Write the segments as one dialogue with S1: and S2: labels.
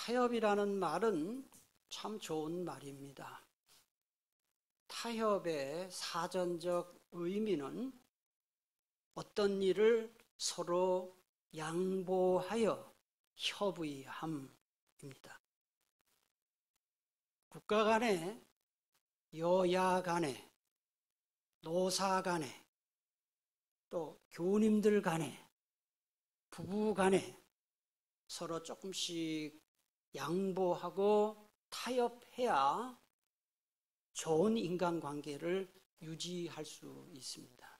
S1: 타협이라는 말은 참 좋은 말입니다. 타협의 사전적 의미는 어떤 일을 서로 양보하여 협의함입니다. 국가 간에, 여야 간에, 노사 간에, 또 교우님들 간에, 부부 간에 서로 조금씩 양보하고 타협해야 좋은 인간관계를 유지할 수 있습니다.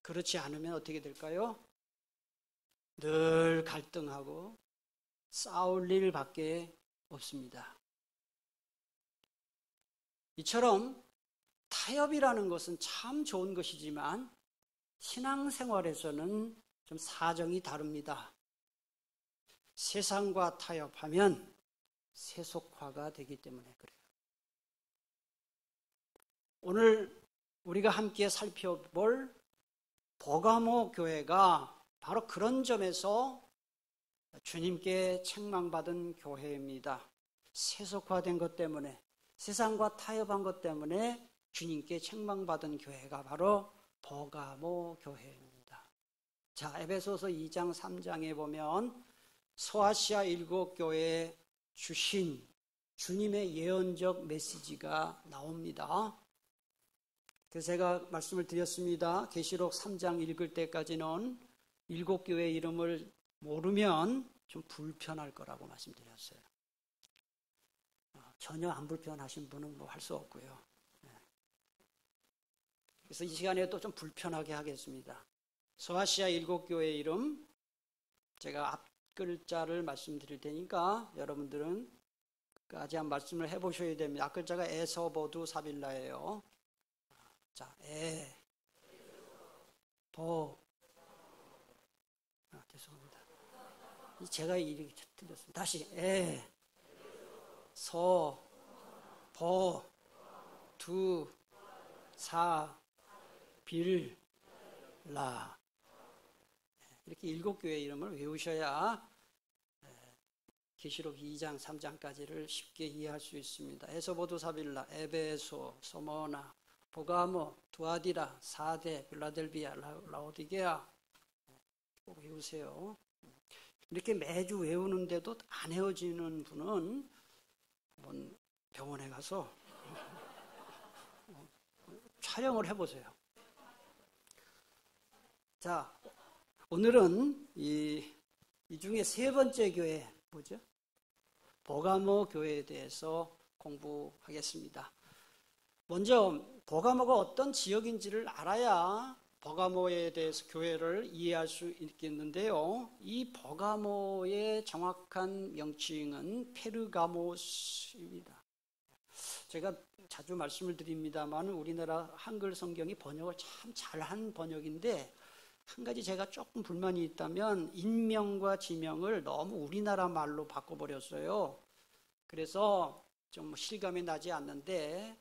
S1: 그렇지 않으면 어떻게 될까요? 늘 갈등하고 싸울 일밖에 없습니다. 이처럼 타협이라는 것은 참 좋은 것이지만 신앙생활에서는 좀 사정이 다릅니다. 세상과 타협하면 세속화가 되기 때문에 그래요. 오늘 우리가 함께 살펴볼 버가모 교회가 바로 그런 점에서 주님께 책망받은 교회입니다. 세속화된 것 때문에, 세상과 타협한 것 때문에 주님께 책망받은 교회가 바로 버가모 교회입니다. 자, 에베소서 2장 3장에 보면 소아시아 7교회에 주신 주님의 예언적 메시지가 나옵니다. 그래서 제가 말씀을 드렸습니다. 계시록 3장 읽을 때까지는 7교회 이름을 모르면 좀 불편할 거라고 말씀드렸어요. 전혀 안 불편하신 분은 뭐 할 수 없고요. 그래서 이 시간에도 좀 불편하게 하겠습니다. 소아시아 7교회 이름 제가 앞 글자를 말씀드릴 테니까 여러분들은 끝까지 한 말씀을 해보셔야 됩니다. 앞 글자가 에서보두 사빌라예요. 자, 죄송합니다. 제가 이렇게 틀렸습니다. 다시 두, 사, 빌, 라. 이렇게 7교회 이름을 외우셔야 계시록 2장, 3장까지를 쉽게 이해할 수 있습니다. 에서보두 사빌라, 에베소, 소모나, 보가모, 두아디라, 사데, 빌라델비아, 라오디게아. 꼭 외우세요. 이렇게 매주 외우는데도 안 외워지는 분은 한번 병원에 가서 촬영을 해보세요. 자, 오늘은 이 중에 세 번째 교회 뭐죠? 버가모 교회에 대해서 공부하겠습니다. 먼저 버가모가 어떤 지역인지를 알아야 버가모에 대해서 교회를 이해할 수 있겠는데요. 이 버가모의 정확한 명칭은 페르가모스입니다. 제가 자주 말씀을 드립니다만 우리나라 한글 성경이 번역을 참 잘한 번역인데 한 가지 제가 조금 불만이 있다면 인명과 지명을 너무 우리나라 말로 바꿔버렸어요. 그래서 좀 실감이 나지 않는데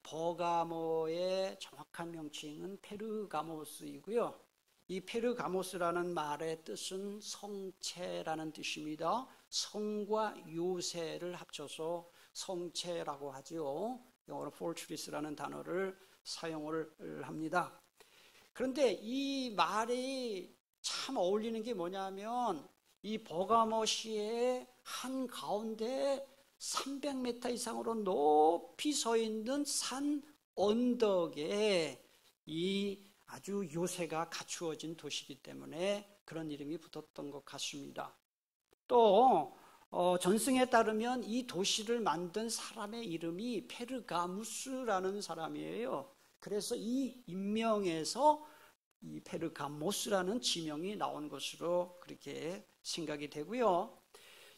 S1: 버가모의 정확한 명칭은 페르가모스이고요. 이 페르가모스라는 말의 뜻은 성체라는 뜻입니다. 성과 요새를 합쳐서 성체라고 하죠. 영어로 fortress라는 단어를 사용을 합니다. 그런데 이 말이 참 어울리는 게 뭐냐면 이 버가모시의 한 가운데 300m 이상으로 높이 서 있는 산 언덕에 이 아주 요새가 갖추어진 도시이기 때문에 그런 이름이 붙었던 것 같습니다. 또 전승에 따르면 이 도시를 만든 사람의 이름이 페르가무스라는 사람이에요. 그래서 이 인명에서 이 페르가모스라는 지명이 나온 것으로 그렇게 생각이 되고요.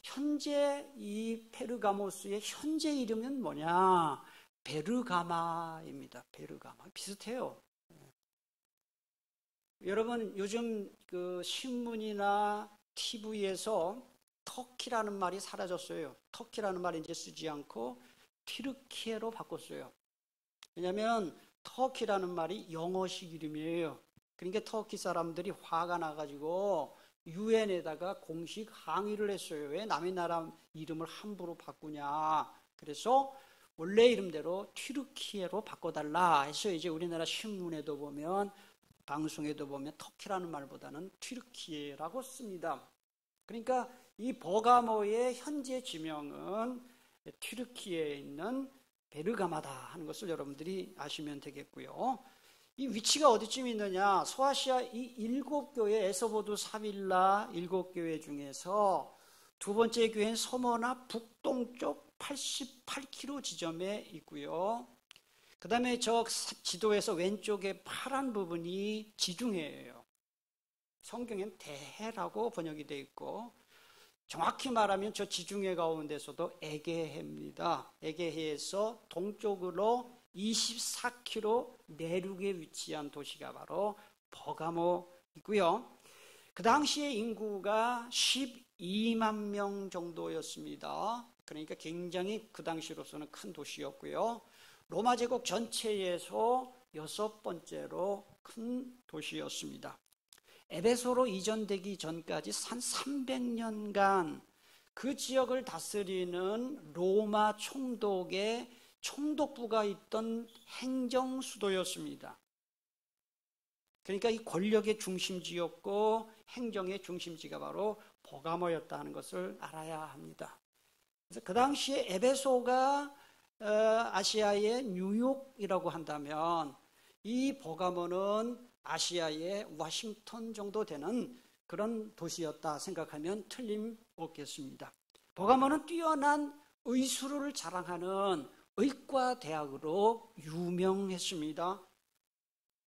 S1: 현재 이 페르가모스의 현재 이름은 뭐냐? 베르가마입니다. 베르가마. 비슷해요. 여러분 요즘 그 신문이나 TV에서 터키라는 말이 사라졌어요. 터키라는 말 이제 쓰지 않고 튀르키예로 바꿨어요. 왜냐하면 터키라는 말이 영어식 이름이에요. 그러니까 터키 사람들이 화가 나가지고 유엔에다가 공식 항의를 했어요. 왜 남의 나라 이름을 함부로 바꾸냐. 그래서 원래 이름대로 튀르키예로 바꿔달라 해서 이제 우리나라 신문에도 보면 방송에도 보면 터키라는 말보다는 튀르키예라고 씁니다. 그러니까 이 버가모의 현재 지명은 튀르키예에 있는 베르가마다 하는 것을 여러분들이 아시면 되겠고요. 이 위치가 어디쯤 있느냐? 소아시아 이 7교회, 에서보두 사빌라 7교회 중에서 두 번째 교회는 서머나 북동쪽 88km 지점에 있고요. 그 다음에 저 지도에서 왼쪽에 파란 부분이 지중해예요. 성경엔 대해라고 번역이 되어 있고, 정확히 말하면 저 지중해 가운데서도 에게해입니다. 에게해에서 동쪽으로 24km 내륙에 위치한 도시가 바로 버가모이고요. 그 당시에 인구가 12만 명 정도였습니다. 그러니까 굉장히 그 당시로서는 큰 도시였고요. 로마 제국 전체에서 6번째로 큰 도시였습니다. 에베소로 이전되기 전까지 한 300년간 그 지역을 다스리는 로마 총독의 총독부가 있던 행정 수도였습니다. 그러니까 이 권력의 중심지였고 행정의 중심지가 바로 버가모였다는 것을 알아야 합니다. 그래서 그 당시에 에베소가 아시아의 뉴욕이라고 한다면 이 버가모는 아시아의 워싱턴 정도 되는 그런 도시였다 생각하면 틀림없겠습니다. 버가모는 뛰어난 의술을 자랑하는 의과대학으로 유명했습니다.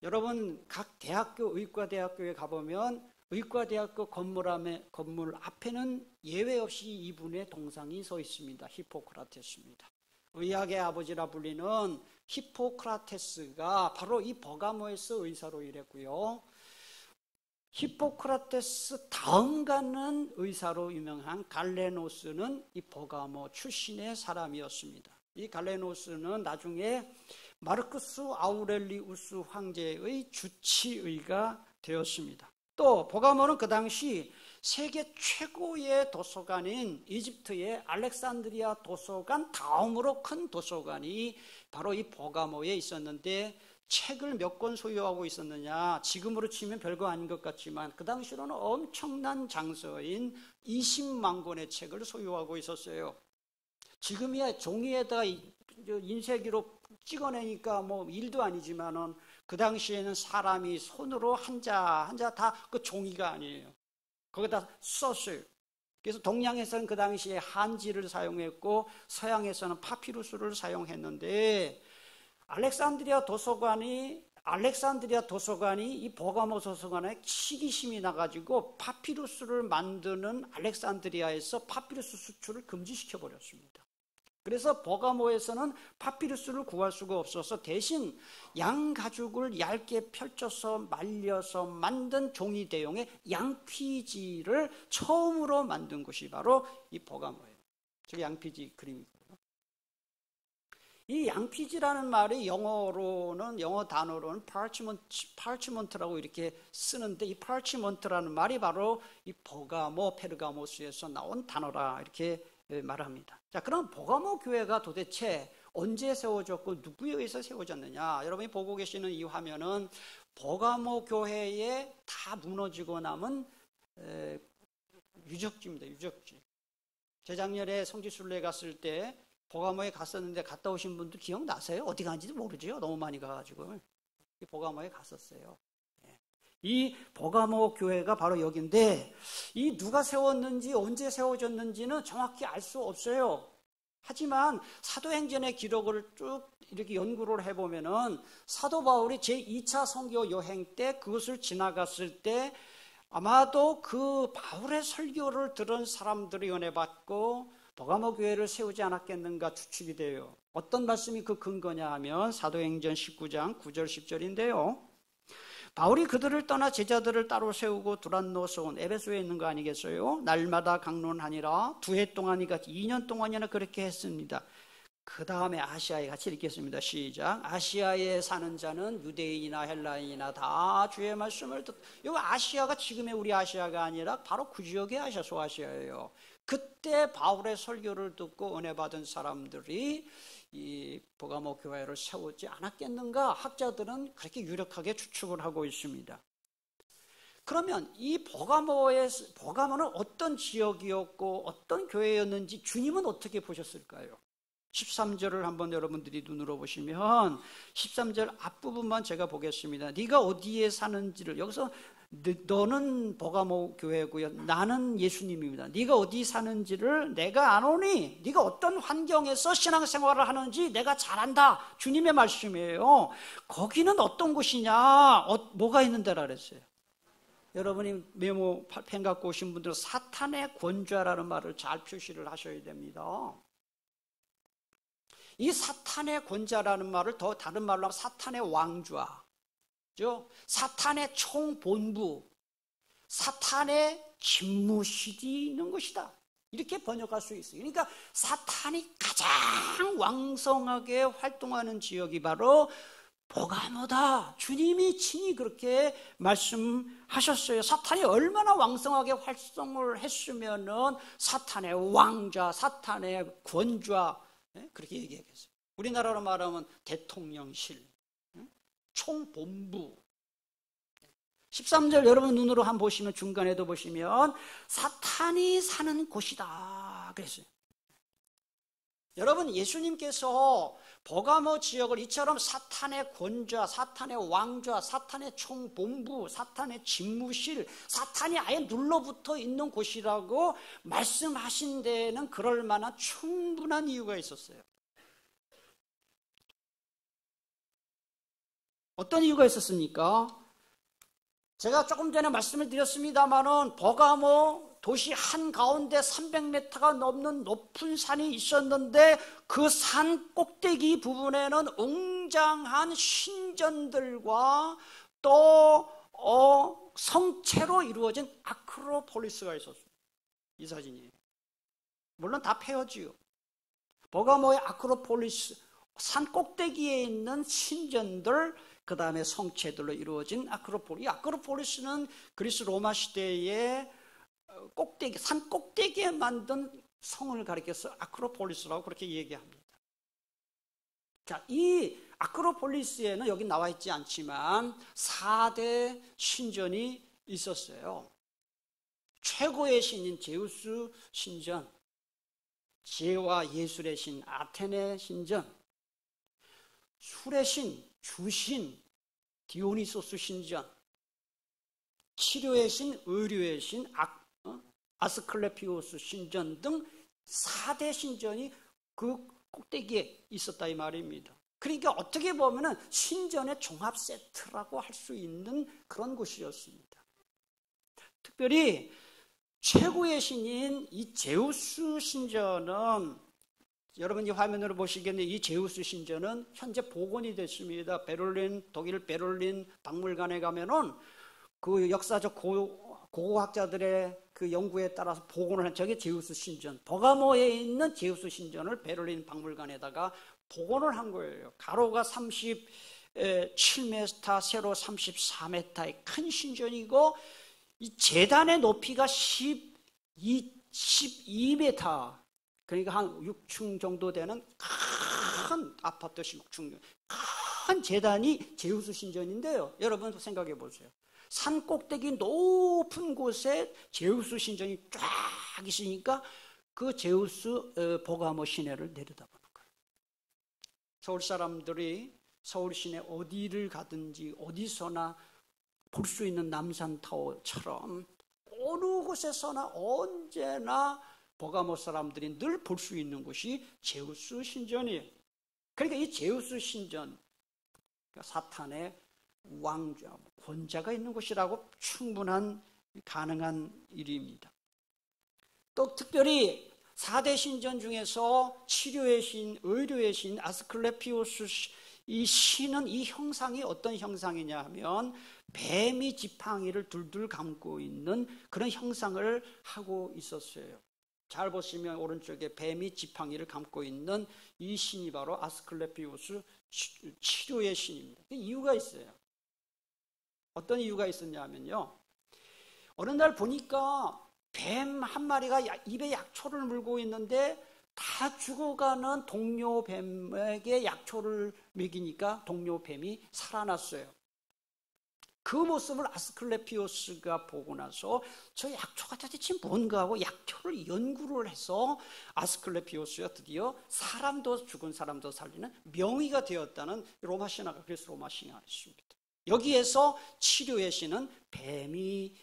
S1: 여러분 각 대학교, 의과대학교에 가보면 의과대학교 건물 앞에는 예외 없이 이분의 동상이 서 있습니다. 히포크라테스입니다. 의학의 아버지라 불리는 히포크라테스가 바로 이 버가모에서 의사로 일했고요. 히포크라테스 다음 가는 의사로 유명한 갈레노스는 이 버가모 출신의 사람이었습니다. 이 갈레노스는 나중에 마르쿠스 아우렐리우스 황제의 주치의가 되었습니다. 또 버가모는 그 당시 세계 최고의 도서관인 이집트의 알렉산드리아 도서관 다음으로 큰 도서관이 바로 이 버가모에 있었는데 책을 몇 권 소유하고 있었느냐, 지금으로 치면 별거 아닌 것 같지만 그 당시로는 엄청난 장서인 20만 권의 책을 소유하고 있었어요. 지금이야 종이에다가 인쇄기로 찍어내니까 뭐 일도 아니지만은 그 당시에는 사람이 손으로 한자 다 그 종이가 아니에요. 거기다 썼어요. 그래서 동양에서는 그 당시에 한지를 사용했고 서양에서는 파피루스를 사용했는데 알렉산드리아 도서관이 이 버가모 도서관에 시기심이 나가지고 파피루스를 만드는 알렉산드리아에서 파피루스 수출을 금지시켜 버렸습니다. 그래서 버가모에서는 파피루스를 구할 수가 없어서 대신 양 가죽을 얇게 펼쳐서 말려서 만든 종이 대용의 양피지를 처음으로 만든 곳이 바로 이 버가모예요. 저기 양피지 그림이고요. 이 양피지라는 말이 영어 단어로는 parchment라고 이렇게 쓰는데 이 parchment라는 말이 바로 이 버가모, 페르가모스에서 나온 단어라 이렇게 말합니다. 자, 그럼 버가모 교회가 도대체 언제 세워졌고 누구에 의해서 세워졌느냐? 여러분이 보고 계시는 이 화면은 버가모 교회에 다 무너지고 남은 유적지입니다. 유적지. 재작년에 성지순례 갔을 때 버가모에 갔었는데 갔다 오신 분들 기억나세요? 어디 간지도 모르죠. 너무 많이 가가지고 버가모에 갔었어요. 이 버가모 교회가 바로 여기인데 이 누가 세웠는지 언제 세워졌는지는 정확히 알 수 없어요. 하지만 사도행전의 기록을 쭉 이렇게 연구를 해보면은 사도 바울이 제2차 선교 여행 때 그것을 지나갔을 때 아마도 그 바울의 설교를 들은 사람들이 은혜 받고 버가모 교회를 세우지 않았겠는가 추측이 돼요. 어떤 말씀이 그 근거냐 하면 사도행전 19장 9절 10절인데요. 바울이 그들을 떠나 제자들을 따로 세우고 두란노서 온 에베소에 있는 거 아니겠어요? 날마다 강론하니라 2해 동안이 같이 2년 동안이나 그렇게 했습니다. 그 다음에 아시아에 같이 읽겠습니다. 시작. 아시아에 사는 자는 유대인이나 헬라인이나 다 주의 말씀을 이거 아시아가 지금의 우리 아시아가 아니라 바로 그 지역의 아시아, 소아시아예요. 그때 바울의 설교를 듣고 은혜 받은 사람들이 이 버가모 교회를 세우지 않았겠는가? 학자들은 그렇게 유력하게 추측을 하고 있습니다. 그러면 이 버가모는 어떤 지역이었고 어떤 교회였는지 주님은 어떻게 보셨을까요? 13절을 한번 여러분들이 눈으로 보시면 13절 앞부분만 제가 보겠습니다. 네가 어디에 사는지를, 여기서 너는 버가모 교회고요, 나는 예수님입니다. 네가 어디 사는지를 내가 아노니, 네가 어떤 환경에서 신앙생활을 하는지 내가 잘 안다. 주님의 말씀이에요. 거기는 어떤 곳이냐, 뭐가 있는 데라 그랬어요. 여러분이 메모 펜 갖고 오신 분들은 사탄의 권좌라는 말을 잘 표시를 하셔야 됩니다. 이 사탄의 권좌라는 말을 더 다른 말로 하면 사탄의 왕좌, 사탄의 총본부, 사탄의 집무실이 있는 것이다. 이렇게 번역할 수 있어요. 그러니까 사탄이 가장 왕성하게 활동하는 지역이 바로 버가모다. 주님이 친히 그렇게 말씀하셨어요. 사탄이 얼마나 왕성하게 활동을 했으면은 사탄의 왕좌, 사탄의 권좌, 그렇게 얘기하겠어요. 우리나라로 말하면 대통령실, 총본부. 13절 여러분 눈으로 한번 보시면, 중간에도 보시면 사탄이 사는 곳이다 그랬어요. 여러분, 예수님께서 버가모 지역을 이처럼 사탄의 권좌, 사탄의 왕좌, 사탄의 총본부, 사탄의 집무실, 사탄이 아예 눌러붙어 있는 곳이라고 말씀하신 데에는 그럴 만한 충분한 이유가 있었어요. 어떤 이유가 있었습니까? 제가 조금 전에 말씀을 드렸습니다마는 버가모 도시 한가운데 300m가 넘는 높은 산이 있었는데 그 산 꼭대기 부분에는 웅장한 신전들과 또 성체로 이루어진 아크로폴리스가 있었어요. 이 사진이에요. 물론 다 폐허지요. 버가모의 아크로폴리스, 산 꼭대기에 있는 신전들, 그 다음에 성체들로 이루어진 아크로폴리스. 이 아크로폴리스는 그리스 로마 시대에 꼭대기, 산 꼭대기에 만든 성을 가리켜서 아크로폴리스라고 그렇게 얘기합니다. 자, 이 아크로폴리스에는 여기 나와 있지 않지만 4대 신전이 있었어요. 최고의 신인 제우스 신전, 지혜와 예술의 신 아테네 신전, 술의 신, 주신 디오니소스 신전, 치료의 신, 의료의 신 아스클레피오스 신전 등 4대 신전이 그 꼭대기에 있었다 이 말입니다. 그러니까 어떻게 보면 신전의 종합 세트라고 할 수 있는 그런 곳이었습니다. 특별히 최고의 신인 이 제우스 신전은, 여러분이 화면으로 보시겠는데 이 제우스 신전은 현재 복원이 됐습니다. 독일 베를린 박물관에 가면은 그 역사적 고고학자들의 그 연구에 따라서 복원을 한 저게 제우스 신전, 버가모에 있는 제우스 신전을 베를린 박물관에다가 복원을 한 거예요. 가로가 37m, 세로 34m의 큰 신전이고 이 제단의 높이가 12m, 그러니까 한 6층 정도 되는 큰 아파트 6층, 큰 제단이 제우스 신전인데요. 여러분 생각해 보세요. 산 꼭대기 높은 곳에 제우스 신전이 쫙 있으니까 그 제우스 버가모 시내를 내려다보는 거예요. 서울 사람들이 서울 시내 어디를 가든지 어디서나 볼 수 있는 남산타워처럼 어느 곳에서나 언제나 버가모 사람들이 늘 볼 수 있는 곳이 제우스 신전이에요. 그러니까 이 제우스 신전, 그러니까 사탄의 왕좌, 권좌가 있는 곳이라고 충분한 가능한 일입니다. 또 특별히 4대 신전 중에서 치료의 신, 의료의 신 아스클레피오스 이 신은, 이 형상이 어떤 형상이냐 하면 뱀이 지팡이를 둘둘 감고 있는 그런 형상을 하고 있었어요. 잘 보시면 오른쪽에 뱀이 지팡이를 감고 있는 이 신이 바로 아스클레피오스 치료의 신입니다. 이유가 있어요. 어떤 이유가 있었냐면요, 어느 날 보니까 뱀 한 마리가 입에 약초를 물고 있는데 다 죽어가는 동료 뱀에게 약초를 먹이니까 동료 뱀이 살아났어요. 그 모습을 아스클레피오스가 보고 나서 저 약초가 도대체 뭔가 하고 약초를 연구를 해서 아스클레피오스가 드디어 사람도 죽은 사람도 살리는 명의가 되었다는 로마 신화가 그래서 로마 신화가 있습니다. 여기에서 치료의 신은 뱀이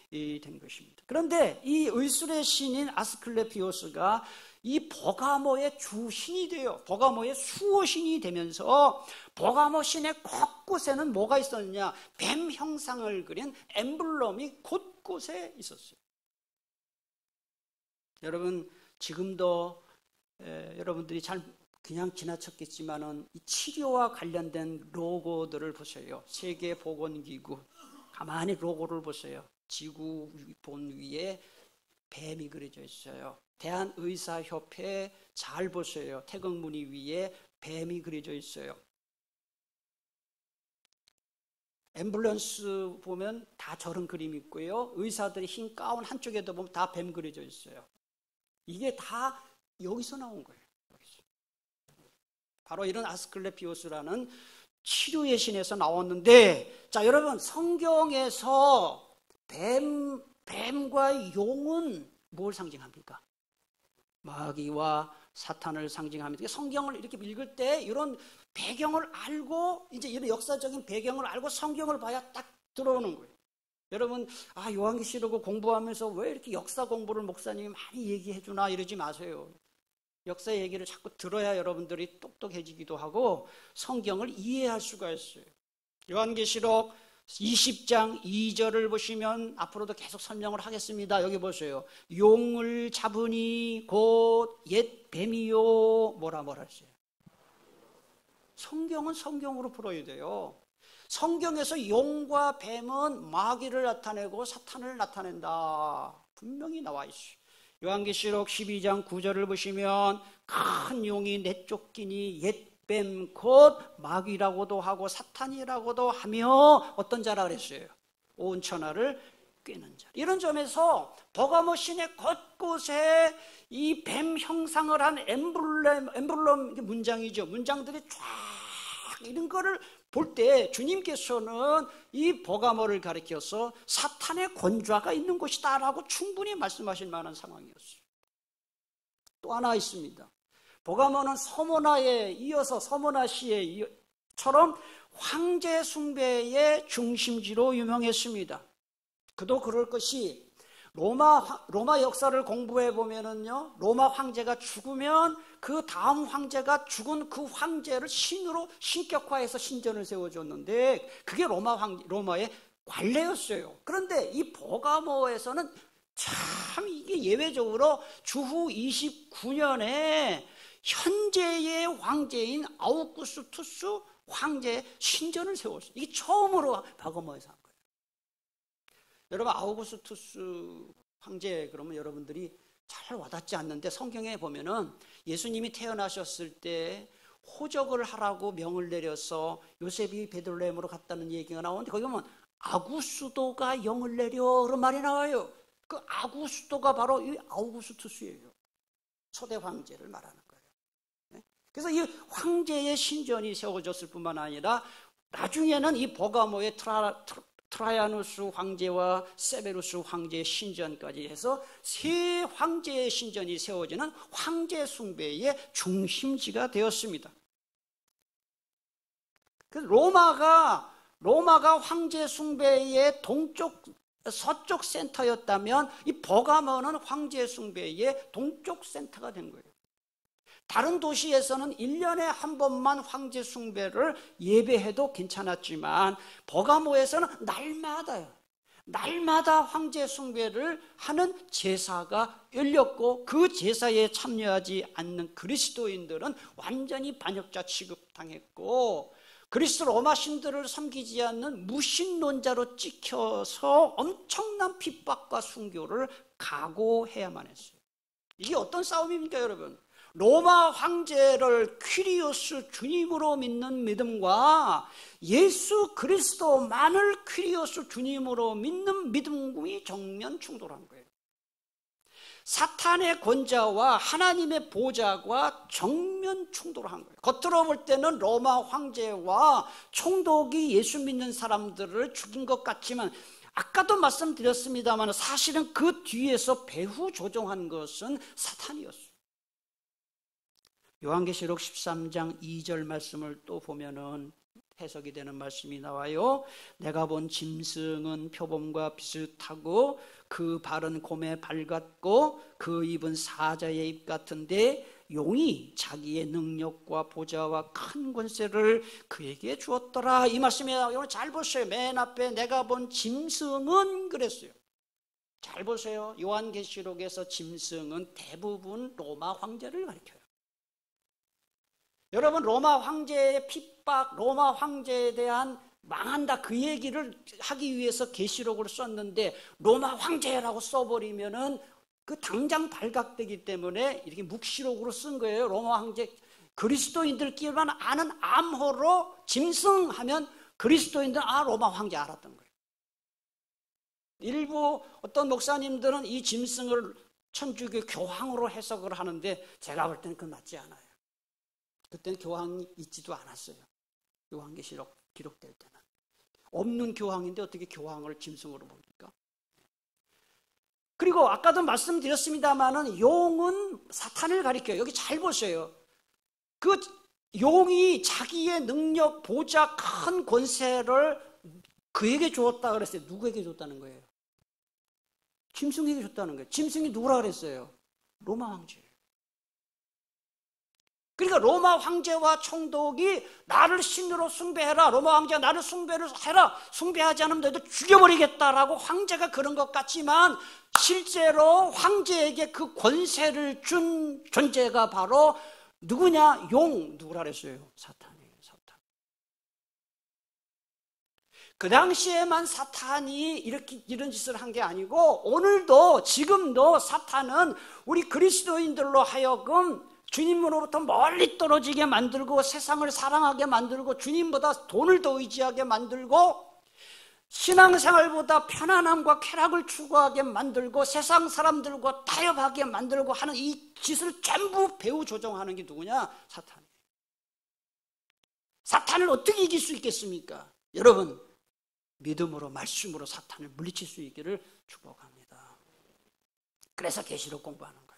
S1: 된 것입니다. 그런데 이 의술의 신인 아스클레피오스가 이 버가모의 주신이 돼요. 버가모의 수호신이 되면서 버가모 신의 곳곳에는 뭐가 있었느냐? 뱀 형상을 그린 엠블럼이 곳곳에 있었어요. 여러분, 지금도 여러분들이 잘 그냥 지나쳤겠지만은 이 치료와 관련된 로고들을 보세요. 세계보건기구 가만히 로고를 보세요. 지구 본 위에 뱀이 그려져 있어요. 대한의사협회 잘 보세요. 태극무늬 위에 뱀이 그려져 있어요. 앰뷸런스 보면 다 저런 그림이 있고요. 의사들이 흰 가운 한쪽에도 보면 다 뱀 그려져 있어요. 이게 다 여기서 나온 거예요. 바로 이런 아스클레피오스라는 치료의 신에서 나왔는데, 자, 여러분, 성경에서 뱀과 용은 뭘 상징합니까? 마귀와 사탄을 상징합니다. 성경을 이렇게 읽을 때 이런 배경을 알고, 이제 이런 역사적인 배경을 알고 성경을 봐야 딱 들어오는 거예요. 여러분, 요한계시록 공부하면서 왜 이렇게 역사 공부를 목사님이 많이 얘기해 주나 이러지 마세요. 역사 얘기를 자꾸 들어야 여러분들이 똑똑해지기도 하고 성경을 이해할 수가 있어요. 요한계시록 20장 2절을 보시면 앞으로도 계속 설명을 하겠습니다. 여기 보세요. 용을 잡으니 곧 옛 뱀이요. 뭐라 했어요. 성경은 성경으로 풀어야 돼요. 성경에서 용과 뱀은 마귀를 나타내고 사탄을 나타낸다. 분명히 나와 있어요. 요한계시록 12장 9절을 보시면 큰 용이 내쫓기니 옛뱀 곧 마귀라고도 하고 사탄이라고도 하며 어떤 자라 그랬어요? 온 천하를 꿰는 자. 이런 점에서 버가모 신의 곳곳에 이 뱀 형상을 한 엠블럼 문장이죠. 문장들이 쫙 이런 거를 볼 때 주님께서는 이 버가모를 가리켜서 사탄의 권좌가 있는 곳이다라고 충분히 말씀하실 만한 상황이었어요. 또 하나 있습니다. 버가모는 서모나에 이어서 서모나시에처럼 황제 숭배의 중심지로 유명했습니다. 그도 그럴 것이 로마 역사를 공부해 보면은요, 로마 황제가 죽으면 그 다음 황제가 죽은 그 황제를 신으로 신격화해서 신전을 세워줬는데 그게 로마의 관례였어요. 그런데 이 버가모에서는 참 이게 예외적으로 주후 29년에 현재의 황제인 아우구스투스 황제의 신전을 세웠어요. 이게 처음으로 버가모에서 한 거예요. 여러분, 아우구스투스 황제 그러면 여러분들이 잘 와닿지 않는데 성경에 보면은 예수님이 태어나셨을 때 호적을 하라고 명을 내려서 요셉이 베들레헴으로 갔다는 얘기가 나오는데 거기 보면 아구스도가 영을 내려 그런 말이 나와요. 그 아구스도가 바로 이 아우구스투스예요. 초대 황제를 말하는 거예요. 그래서 이 황제의 신전이 세워졌을 뿐만 아니라 나중에는 이 버가모의 트라야누스 황제와 세베루스 황제의 신전까지 해서 세 황제의 신전이 세워지는 황제 숭배의 중심지가 되었습니다. 그래서 로마가 황제 숭배의 서쪽 센터였다면 이 버가모는 황제 숭배의 동쪽 센터가 된 거예요. 다른 도시에서는 1년에 한 번만 황제 숭배를 예배해도 괜찮았지만 버가모에서는 날마다 황제 숭배를 하는 제사가 열렸고 그 제사에 참여하지 않는 그리스도인들은 완전히 반역자 취급당했고 그리스 로마 신들을 섬기지 않는 무신론자로 찍혀서 엄청난 핍박과 순교를 각오해야만 했어요. 이게 어떤 싸움입니까, 여러분? 로마 황제를 퀴리오스 주님으로 믿는 믿음과 예수 그리스도만을 퀴리오스 주님으로 믿는 믿음이 정면 충돌한 거예요. 사탄의 권자와 하나님의 보좌가 정면 충돌한 거예요. 겉으로 볼 때는 로마 황제와 총독이 예수 믿는 사람들을 죽인 것 같지만 아까도 말씀드렸습니다만 사실은 그 뒤에서 배후 조종한 것은 사탄이었어요. 요한계시록 13장 2절 말씀을 또 보면은 해석이 되는 말씀이 나와요. 내가 본 짐승은 표범과 비슷하고 그 발은 곰의 발 같고 그 입은 사자의 입 같은데 용이 자기의 능력과 보좌와 큰 권세를 그에게 주었더라. 이 말씀이에요. 여러분 잘 보세요. 맨 앞에 내가 본 짐승은 그랬어요. 잘 보세요. 요한계시록에서 짐승은 대부분 로마 황제를 가리켜요. 여러분 로마 황제의 핍박, 로마 황제에 대한 망한다 그 얘기를 하기 위해서 계시록을 썼는데 로마 황제라고 써버리면은 그 당장 발각되기 때문에 이렇게 묵시록으로 쓴 거예요. 로마 황제 그리스도인들끼리만 아는 암호로 짐승하면 그리스도인들은 로마 황제 알았던 거예요. 일부 어떤 목사님들은 이 짐승을 천주교 교황으로 해석을 하는데 제가 볼 때는 그건 맞지 않아요. 그때는 교황이 있지도 않았어요. 요한계시록 기록될 때는. 없는 교황인데 어떻게 교황을 짐승으로 봅니까? 그리고 아까도 말씀드렸습니다마는 용은 사탄을 가리켜요. 여기 잘 보세요. 그 용이 자기의 능력, 보좌, 큰 권세를 그에게 주었다 그랬어요. 누구에게 줬다는 거예요? 짐승에게 줬다는 거예요. 짐승이 누구라 그랬어요? 로마 황제. 그러니까 로마 황제와 총독이 나를 신으로 숭배해라. 로마 황제가 나를 숭배를 해라. 숭배하지 않으면 너희들 죽여버리겠다라고 황제가 그런 것 같지만 실제로 황제에게 그 권세를 준 존재가 바로 누구냐? 용. 누구라 그랬어요? 사탄이에요. 사탄. 그 당시에만 사탄이 이런 짓을 한 게 아니고 오늘도 지금도 사탄은 우리 그리스도인들로 하여금 주님으로부터 멀리 떨어지게 만들고 세상을 사랑하게 만들고 주님보다 돈을 더 의지하게 만들고 신앙생활보다 편안함과 쾌락을 추구하게 만들고 세상 사람들과 타협하게 만들고 하는 이 짓을 전부 배후 조종하는 게 누구냐? 사탄이에요. 사탄을 어떻게 이길 수 있겠습니까? 여러분 믿음으로 말씀으로 사탄을 물리칠 수 있기를 축복합니다. 그래서 계시록 공부하는 거예요.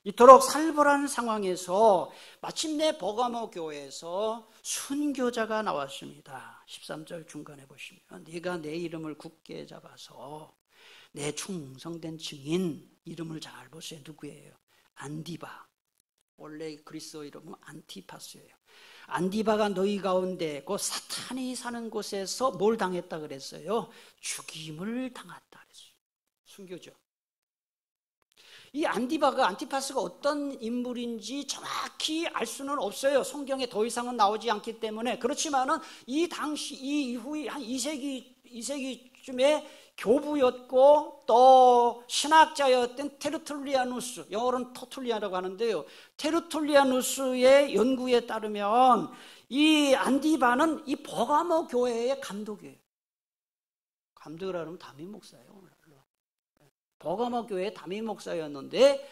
S1: 이토록 살벌한 상황에서 마침내 버가모 교회에서 순교자가 나왔습니다. 13절 중간에 보시면 네가 내 이름을 굳게 잡아서 내 충성된 증인 이름을 잘 보세요. 누구예요? 안디바. 원래 그리스도 이름은 안티파스예요. 안디바가 너희 가운데 그 사탄이 사는 곳에서 뭘 당했다 그랬어요? 죽임을 당했다 그랬어요. 순교죠. 이 안티파스가 어떤 인물인지 정확히 알 수는 없어요. 성경에 더 이상은 나오지 않기 때문에. 그렇지만은 이 당시 이 이후에 한 2세기쯤에 교부였고 또 신학자였던 테르툴리아누스, 영어로는 터툴리아라고 하는데요. 테르툴리아누스의 연구에 따르면 이 안디바는 이 버가모 교회의 감독이에요. 감독이라 그러면 담임 목사예요. 버가모 교회의 담임 목사였는데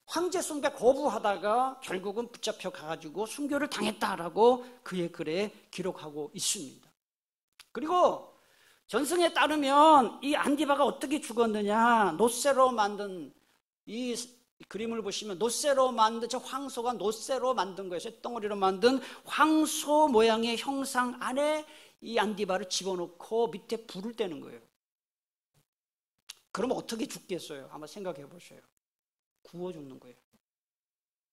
S1: 황제 숭배 거부하다가 결국은 붙잡혀 가가지고 순교를 당했다라고 그의 글에 기록하고 있습니다. 그리고 전승에 따르면 이 안디바가 어떻게 죽었느냐? 노쇠로 만든 이 그림을 보시면 노쇠로 만든 저 황소가 노쇠로 만든 거예요. 쇳덩어리로 만든 황소 모양의 형상 안에 이 안디바를 집어넣고 밑에 불을 떼는 거예요. 그럼 어떻게 죽겠어요? 한번 생각해 보세요. 구워 죽는 거예요.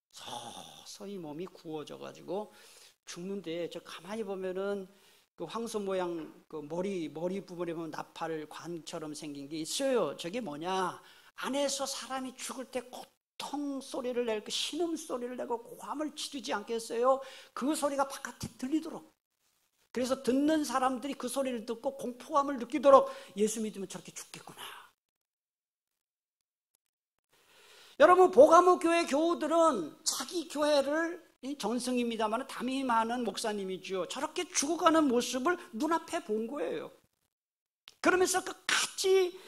S1: 서서히 몸이 구워져 가지고 죽는데 저 가만히 보면은 그 황소 모양 그 머리 부분에 보면 나팔 관처럼 생긴 게 있어요. 저게 뭐냐? 안에서 사람이 죽을 때 고통 소리를 낼 그 신음 소리를 내고 고함을 지르지 않겠어요? 그 소리가 바깥에 들리도록. 그래서 듣는 사람들이 그 소리를 듣고 공포감을 느끼도록 예수 믿으면 저렇게 죽겠구나. 여러분, 보가모 교회 교우들은 자기 교회를 전승입니다만 담임하는 목사님이죠. 저렇게 죽어가는 모습을 눈앞에 본 거예요. 그러면서 끝까지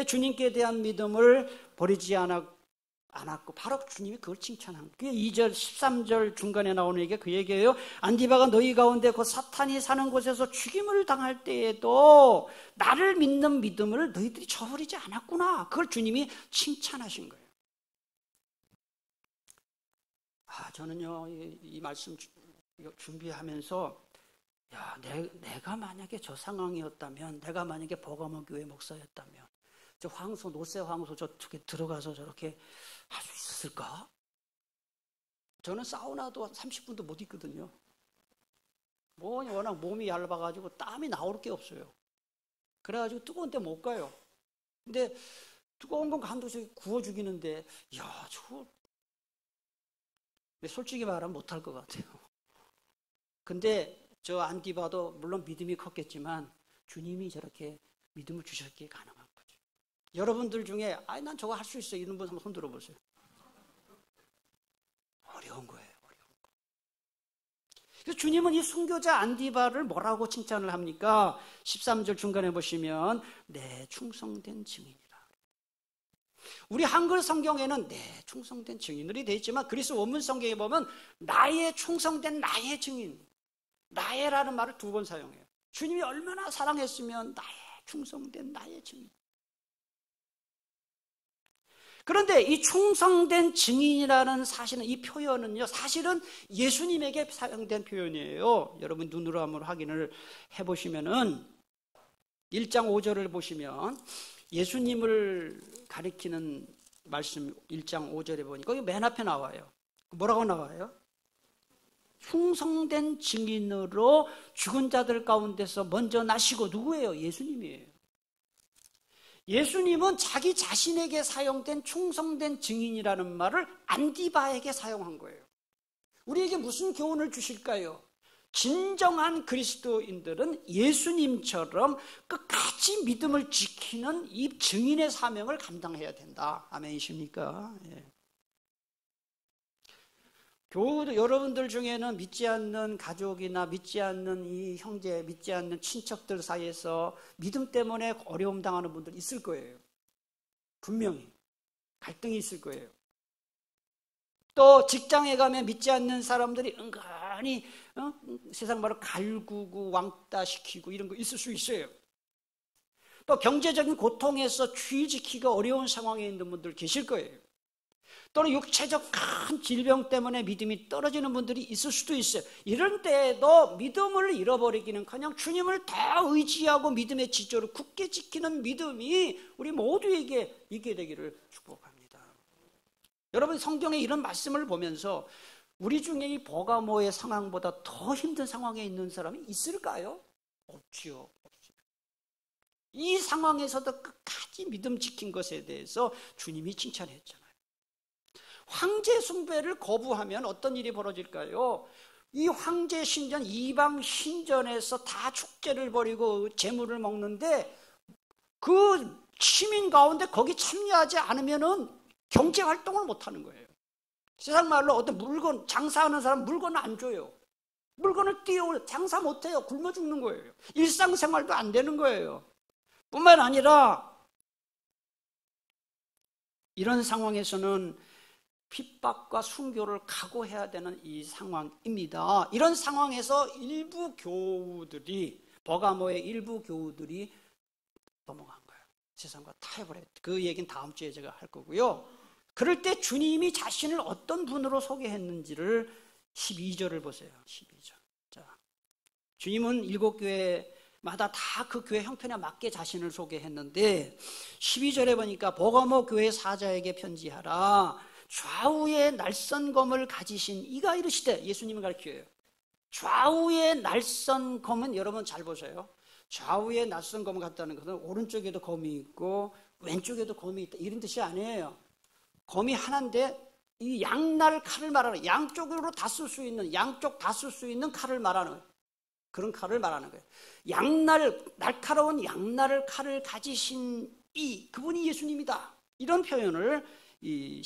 S1: 주님께 대한 믿음을 버리지 않았고 바로 주님이 그걸 칭찬한 거예요. 2절 13절 중간에 나오는 얘기가 그 얘기예요. 안디바가 너희 가운데 그 사탄이 사는 곳에서 죽임을 당할 때에도 나를 믿는 믿음을 너희들이 저버리지 않았구나. 그걸 주님이 칭찬하신 거예요. 저는요, 이 말씀 준비하면서 내가 만약에 저 상황이었다면, 내가 만약에 버가모 교회 목사였다면, 저 황소, 노세 황소 저쪽에 들어가서 저렇게 할 수 있었을까? 저는 사우나도 30분도 못 있거든요. 워낙 몸이 얇아가지고 땀이 나올 게 없어요. 그래가지고 뜨거운 데 못 가요. 근데 뜨거운 건 간도저히 구워 죽이는데, 저거 솔직히 말하면 못할 것 같아요. 근데 저 안디바도 물론 믿음이 컸겠지만 주님이 저렇게 믿음을 주셨기에 가능한 거죠. 여러분들 중에 난 저거 할 수 있어 이런 분 한번 손 들어보세요. 어려운 거예요. 어려운 거. 그래서 주님은 이 순교자 안디바를 뭐라고 칭찬을 합니까? 13절 중간에 보시면 내 충성된 증인이라. 우리 한글 성경에는 내 충성된 증인들이 되어 있지만 그리스 원문 성경에 보면 나의 충성된 나의 증인, 나의라는 말을 2번 사용해요. 주님이 얼마나 사랑했으면 나의 충성된 나의 증인. 그런데 이 충성된 증인이라는 사실은, 이 표현은요, 사실은 예수님에게 사용된 표현이에요. 여러분 눈으로 한번 확인을 해보시면은 1장 5절을 보시면 예수님을 가리키는 말씀 1장 5절에 보니까 거기 맨 앞에 나와요. 뭐라고 나와요? 충성된 증인으로 죽은 자들 가운데서 먼저 나시고. 누구예요? 예수님이에요. 예수님은 자기 자신에게 사용된 충성된 증인이라는 말을 안디바에게 사용한 거예요. 우리에게 무슨 교훈을 주실까요? 진정한 그리스도인들은 예수님처럼 끝까지 믿음을 지키는 이 증인의 사명을 감당해야 된다. 아멘이십니까? 예. 교우도 여러분들 중에는 믿지 않는 가족이나 믿지 않는 이 형제, 믿지 않는 친척들 사이에서 믿음 때문에 어려움 당하는 분들 있을 거예요. 분명히 갈등이 있을 거예요. 또 직장에 가면 믿지 않는 사람들이 은근히 세상 말로 갈구고 왕따시키고 이런 거 있을 수 있어요. 또 경제적인 고통에서 주의 지키기가 어려운 상황에 있는 분들 계실 거예요. 또는 육체적 큰 질병 때문에 믿음이 떨어지는 분들이 있을 수도 있어요. 이런 때에도 믿음을 잃어버리기는커녕 주님을 더 의지하고 믿음의 지조를 굳게 지키는 믿음이 우리 모두에게 있게 되기를 축복합니다. 여러분, 성경에 이런 말씀을 보면서 우리 중에 이 버가모의 상황보다 더 힘든 상황에 있는 사람이 있을까요? 없지요. 이 상황에서도 끝까지 믿음 지킨 것에 대해서 주님이 칭찬했잖아요. 황제 숭배를 거부하면 어떤 일이 벌어질까요? 이 황제 신전, 이방 신전에서 다 축제를 벌이고 재물을 먹는데 그 시민 가운데 거기 참여하지 않으면은 경제 활동을 못 하는 거예요. 세상 말로 어떤 물건, 장사하는 사람 물건을 안 줘요. 물건을 띄워 장사 못 해요. 굶어 죽는 거예요. 일상생활도 안 되는 거예요. 뿐만 아니라 이런 상황에서는 핍박과 순교를 각오해야 되는 이 상황입니다. 이런 상황에서 일부 교우들이, 버가모의 일부 교우들이 넘어간 거예요. 세상과 타협을 했죠. 그 얘기는 다음 주에 제가 할 거고요. 그럴 때 주님이 자신을 어떤 분으로 소개했는지를 12절을 보세요. 12절. 자, 주님은 7교회마다 다 그 교회 형편에 맞게 자신을 소개했는데 12절에 보니까 버가모 교회 사자에게 편지하라. 좌우의 날선 검을 가지신 이가 이르시되, 예수님을 가리켜요. 좌우의 날선 검은 여러분 잘 보세요. 좌우의 날선 검을 갖다는 것은 오른쪽에도 검이 있고 왼쪽에도 검이 있다 이런 뜻이 아니에요. 검이 하나인데 이 양날 칼을 말하는, 양쪽으로 다 쓸 수 있는, 양쪽 다 쓸 수 있는 칼을 말하는, 그런 칼을 말하는 거예요. 날카로운 양날 칼을 가지신 그분이 예수님이다. 이런 표현을 이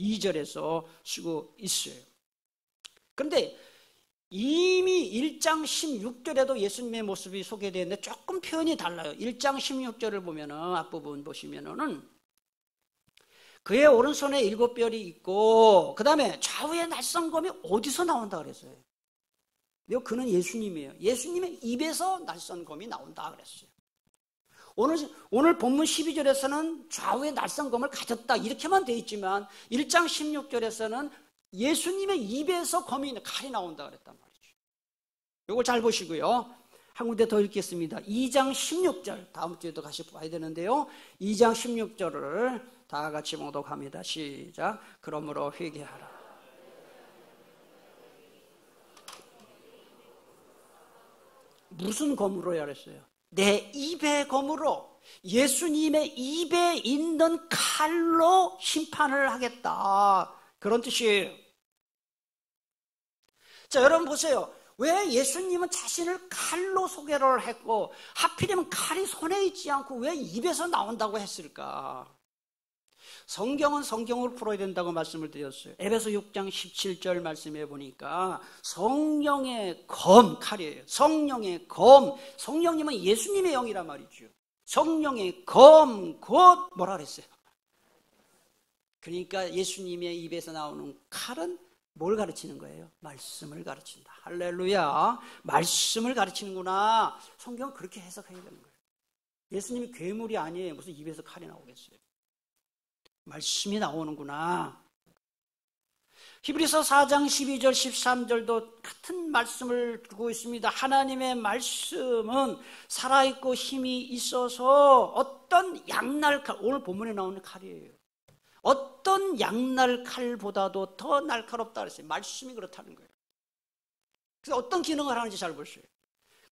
S1: 2절에서 쓰고 있어요. 그런데 이미 1장 16절에도 예수님의 모습이 소개되어 있는데 조금 표현이 달라요. 1장 16절을 보면은 앞부분 보시면은 그의 오른손에 7별이 있고 그 다음에 좌우에 낯선검이 어디서 나온다 그랬어요? 그는 예수님이에요. 예수님의 입에서 낯선검이 나온다 그랬어요. 오늘 본문 12절에서는 좌우에 낯선검을 가졌다 이렇게만 되어 있지만 1장 16절에서는 예수님의 입에서 칼이 나온다 그랬단 말이죠. 이걸 잘 보시고요. 한 군데 더 읽겠습니다. 2장 16절 다음 주에도 다시 봐야 되는데요. 2장 16절을 다 같이 봉독합니다. 시작. 그러므로 회개하라. 무슨 검으로야 그랬어요? 내 입의 검으로, 예수님의 입에 있는 칼로 심판을 하겠다. 그런 뜻이에요. 자, 여러분 보세요. 왜 예수님은 자신을 칼로 소개를 했고 하필이면 칼이 손에 있지 않고 왜 입에서 나온다고 했을까? 성경은 성경으로 풀어야 된다고 말씀을 드렸어요. 에베소 6장 17절 말씀해 보니까 성령의 검, 칼이에요. 성령의 검, 성령님은 예수님의 영이란 말이죠. 성령의 검, 곧 뭐라 그랬어요? 그러니까 예수님의 입에서 나오는 칼은 뭘 가르치는 거예요? 말씀을 가르친다. 할렐루야. 말씀을 가르치는구나. 성경은 그렇게 해석해야 되는 거예요. 예수님이 괴물이 아니에요. 무슨 입에서 칼이 나오겠어요? 말씀이 나오는구나. 히브리서 4장 12절 13절도 같은 말씀을 두고 있습니다. 하나님의 말씀은 살아있고 힘이 있어서 어떤 양날칼, 오늘 본문에 나오는 칼이에요. 어떤 양날 칼보다도 더 날카롭다 그랬어요. 말씀이 그렇다는 거예요. 그래서 어떤 기능을 하는지 잘 보세요.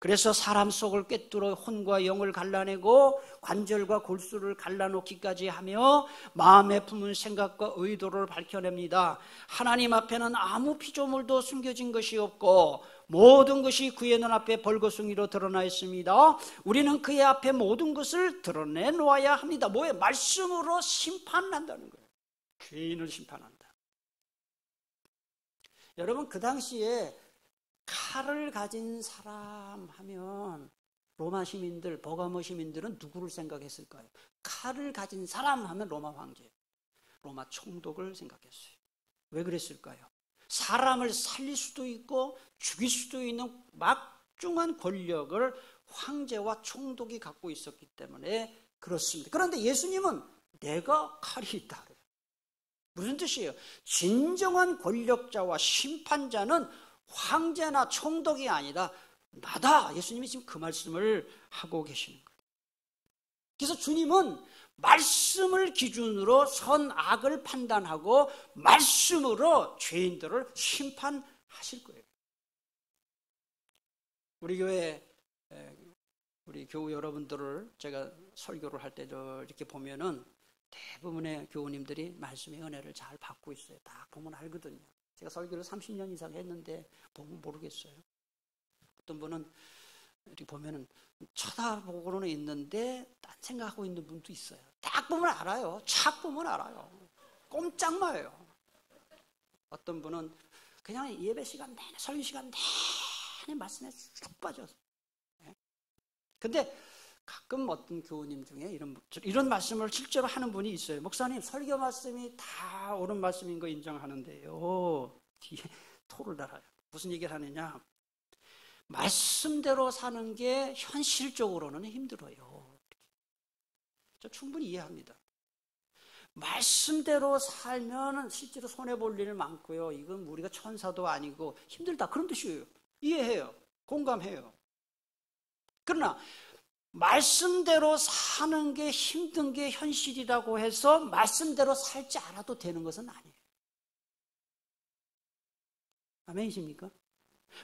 S1: 그래서 사람 속을 꿰뚫어 혼과 영을 갈라내고 관절과 골수를 갈라놓기까지 하며 마음에 품은 생각과 의도를 밝혀냅니다. 하나님 앞에는 아무 피조물도 숨겨진 것이 없고 모든 것이 그의 눈앞에 벌거숭이로 드러나 있습니다. 우리는 그의 앞에 모든 것을 드러내놓아야 합니다. 뭐예요? 말씀으로 심판한다는 거예요. 죄인을 심판한다. 여러분, 그 당시에 칼을 가진 사람 하면 로마 시민들, 버가모 시민들은 누구를 생각했을까요? 칼을 가진 사람 하면 로마 황제, 로마 총독을 생각했어요. 왜 그랬을까요? 사람을 살릴 수도 있고 죽일 수도 있는 막중한 권력을 황제와 총독이 갖고 있었기 때문에 그렇습니다. 그런데 예수님은 내가 칼이 있다. 무슨 뜻이에요? 진정한 권력자와 심판자는 황제나 총독이 아니라 나다. 예수님이 지금 그 말씀을 하고 계시는 거예요. 그래서 주님은 말씀을 기준으로 선악을 판단하고 말씀으로 죄인들을 심판하실 거예요. 우리 교회, 우리 교우 여러분들을 제가 설교를 할 때도 이렇게 보면은 대부분의 교우님들이 말씀의 은혜를 잘 받고 있어요. 딱 보면 알거든요. 제가 설교를 30년 이상 했는데 보면 모르겠어요. 어떤 분은 이렇게 보면은 쳐다보고는 있는데 딴 생각하고 있는 분도 있어요. 딱 보면 알아요. 착 보면 알아요. 꼼짝마요. 어떤 분은 그냥 예배 시간 내내, 설교 시간 내내 말씀에 쑥 빠져서. 근데 가끔 어떤 교우님 중에 이런 말씀을 실제로 하는 분이 있어요. 목사님, 설교 말씀이 다 옳은 말씀인 거 인정하는데요. 뒤에 토를 달아요. 무슨 얘기를 하느냐? 말씀대로 사는 게 현실적으로는 힘들어요. 저 충분히 이해합니다. 말씀대로 살면 실제로 손해볼 일 많고요. 이건 우리가 천사도 아니고 힘들다. 그런 뜻이에요. 이해해요. 공감해요. 그러나 말씀대로 사는 게 힘든 게 현실이라고 해서 말씀대로 살지 않아도 되는 것은 아니에요. 아멘이십니까?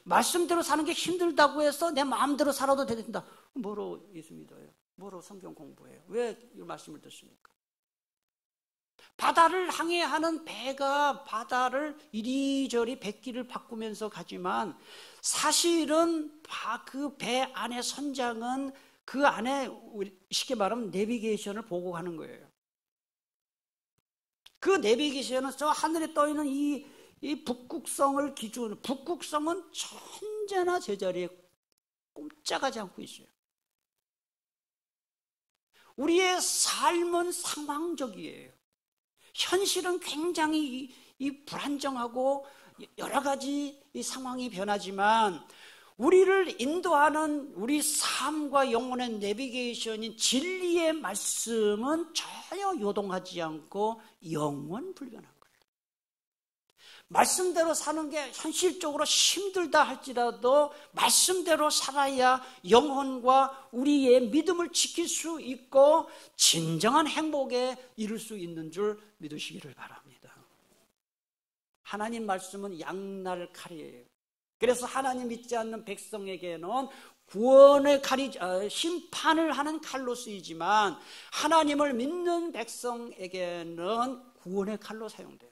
S1: 말씀대로 사는 게 힘들다고 해서 내 마음대로 살아도 된다. 뭐로 예수 믿어요? 뭐로 성경 공부해요? 왜 이 말씀을 듣습니까? 바다를 항해하는 배가 바다를 이리저리 뱃길을 바꾸면서 가지만 사실은 그 배 안에 선장은 그 안에 쉽게 말하면 내비게이션을 보고 가는 거예요. 그 내비게이션은 저 하늘에 떠있는 이 북극성을 기준으로, 북극성은 언제나 제자리에 꼼짝하지 않고 있어요. 우리의 삶은 상황적이에요. 현실은 굉장히 불안정하고 여러 가지 이 상황이 변하지만 우리를 인도하는 우리 삶과 영혼의 내비게이션인 진리의 말씀은 전혀 요동하지 않고 영원불변한 거예요. 말씀대로 사는 게 현실적으로 힘들다 할지라도 말씀대로 살아야 영혼과 우리의 믿음을 지킬 수 있고 진정한 행복에 이룰 수 있는 줄 믿으시기를 바랍니다. 하나님 말씀은 양날 칼이에요. 그래서 하나님 믿지 않는 백성에게는 구원의 칼이, 심판을 하는 칼로 쓰이지만 하나님을 믿는 백성에게는 구원의 칼로 사용돼요.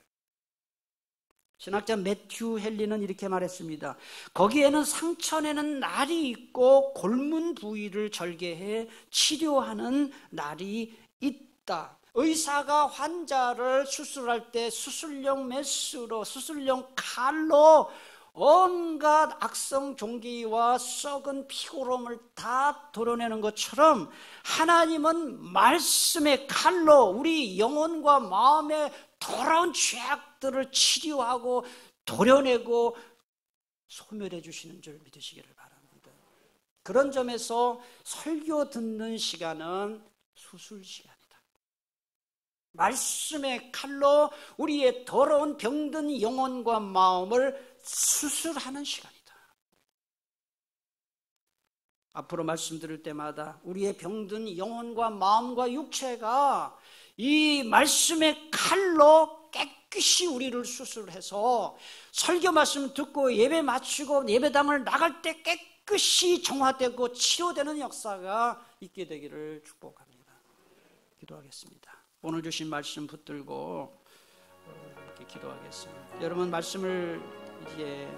S1: 신학자 매튜 헨리는 이렇게 말했습니다. 거기에는 상처내는 날이 있고 골문 부위를 절개해 치료하는 날이 있다. 의사가 환자를 수술할 때 수술용 메스로, 수술용 칼로 온갖 악성 종기와 썩은 피고름을 다 도려내는 것처럼 하나님은 말씀의 칼로 우리 영혼과 마음의 더러운 죄악들을 치료하고 도려내고 소멸해 주시는 줄 믿으시기를 바랍니다. 그런 점에서 설교 듣는 시간은 수술 시간이다. 말씀의 칼로 우리의 더러운 병든 영혼과 마음을 수술하는 시간이다. 앞으로 말씀 들을 때마다 우리의 병든 영혼과 마음과 육체가 이 말씀의 칼로 깨끗이 우리를 수술해서 설교 말씀 듣고 예배 마치고 예배당을 나갈 때 깨끗이 정화되고 치료되는 역사가 있게 되기를 축복합니다. 기도하겠습니다. 오늘 주신 말씀 붙들고 이렇게 기도하겠습니다. 여러분 말씀을 이제